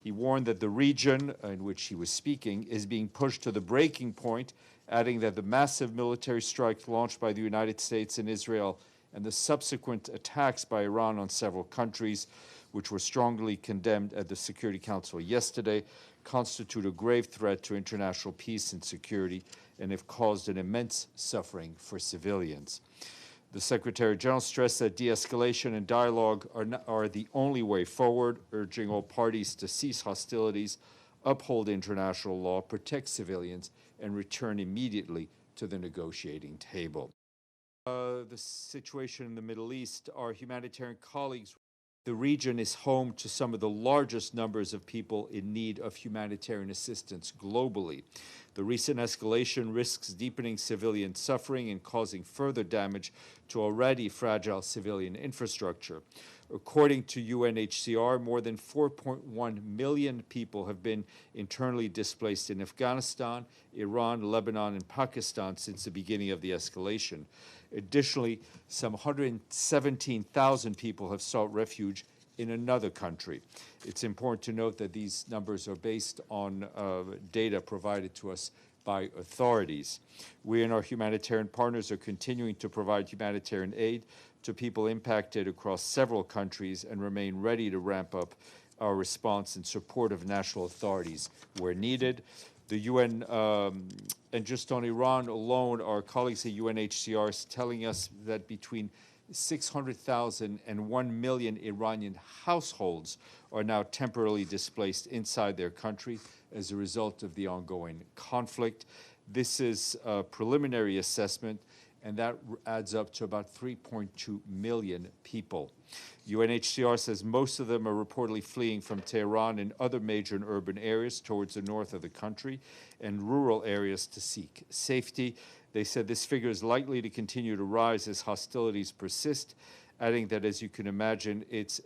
He warned that the region in which he was speaking is being pushed to the breaking point, adding that the massive military strike launched by the United States and Israel and the subsequent attacks by Iran on several countries, which were strongly condemned at the Security Council yesterday, constitute a grave threat to international peace and security and have caused an immense suffering for civilians. The Secretary General stressed that de-escalation and dialogue are the only way forward, urging all parties to cease hostilities, uphold international law, protect civilians, and return immediately to the negotiating table. The situation in the Middle East, our humanitarian colleagues, the region is home to some of the largest numbers of people in need of humanitarian assistance globally. The recent escalation risks deepening civilian suffering and causing further damage to already fragile civilian infrastructure. According to UNHCR, more than 4.1 million people have been internally displaced in Afghanistan, Iran, Lebanon, and Pakistan since the beginning of the escalation. Additionally, some 117,000 people have sought refuge in another country. It's important to note that these numbers are based on data provided to us by authorities. We and our humanitarian partners are continuing to provide humanitarian aid to people impacted across several countries and remain ready to ramp up our response in support of national authorities where needed. The UN, and just on Iran alone, our colleagues at UNHCR is telling us that between 600,000 and 1 million Iranian households are now temporarily displaced inside their country as a result of the ongoing conflict. This is a preliminary assessment, and that adds up to about 3.2 million people. UNHCR says most of them are reportedly fleeing from Tehran and other major and urban areas towards the north of the country and rural areas to seek safety. They said this figure is likely to continue to rise as hostilities persist, adding that, as you can imagine, it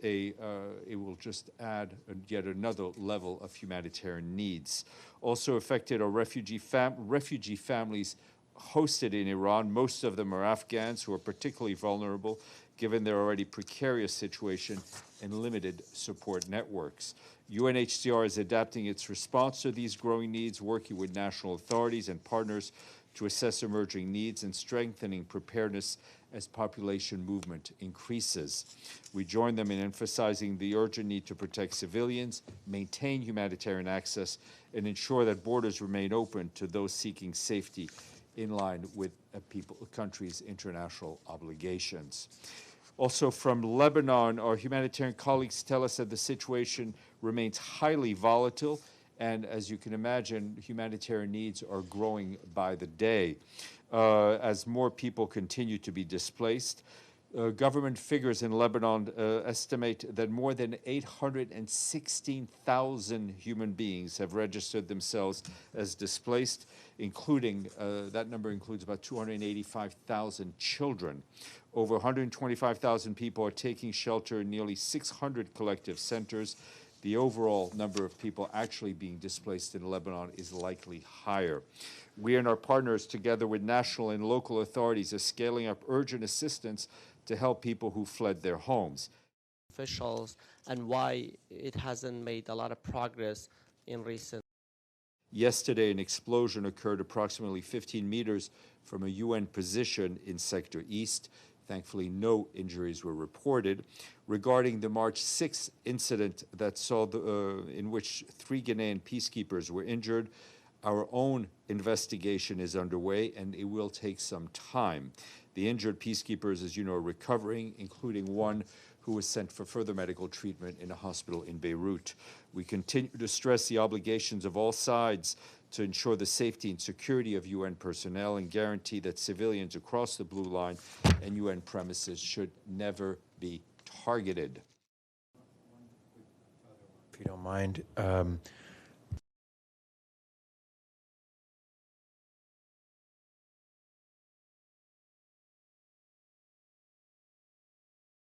will just add yet another level of humanitarian needs. Also affected are refugee families hosted in Iran. Most of them are Afghans who are particularly vulnerable given their already precarious situation and limited support networks. UNHCR is adapting its response to these growing needs, working with national authorities and partners to assess emerging needs and strengthening preparedness as population movement increases. We join them in emphasizing the urgent need to protect civilians, maintain humanitarian access, and ensure that borders remain open to those seeking safety in line with a country's international obligations. Also from Lebanon, our humanitarian colleagues tell us that the situation remains highly volatile, and as you can imagine, humanitarian needs are growing by the day as more people continue to be displaced. Government figures in Lebanon estimate that more than 816,000 human beings have registered themselves as displaced, including, that number includes about 285,000 children. Over 125,000 people are taking shelter in nearly 600 collective centers. The overall number of people actually being displaced in Lebanon is likely higher. We and our partners, together with national and local authorities, are scaling up urgent assistance to help people who fled their homes. Officials and why it hasn't made a lot of progress in recent. Yesterday, an explosion occurred approximately 15 meters from a UN position in Sector East. Thankfully, no injuries were reported. Regarding the March 6th incident that saw in which 3 Ghanaian peacekeepers were injured, our own investigation is underway, and it will take some time. The injured peacekeepers, as you know, are recovering, including one who was sent for further medical treatment in a hospital in Beirut. We continue to stress the obligations of all sides to ensure the safety and security of UN personnel and guarantee that civilians across the blue line and UN premises should never be targeted. If you don't mind,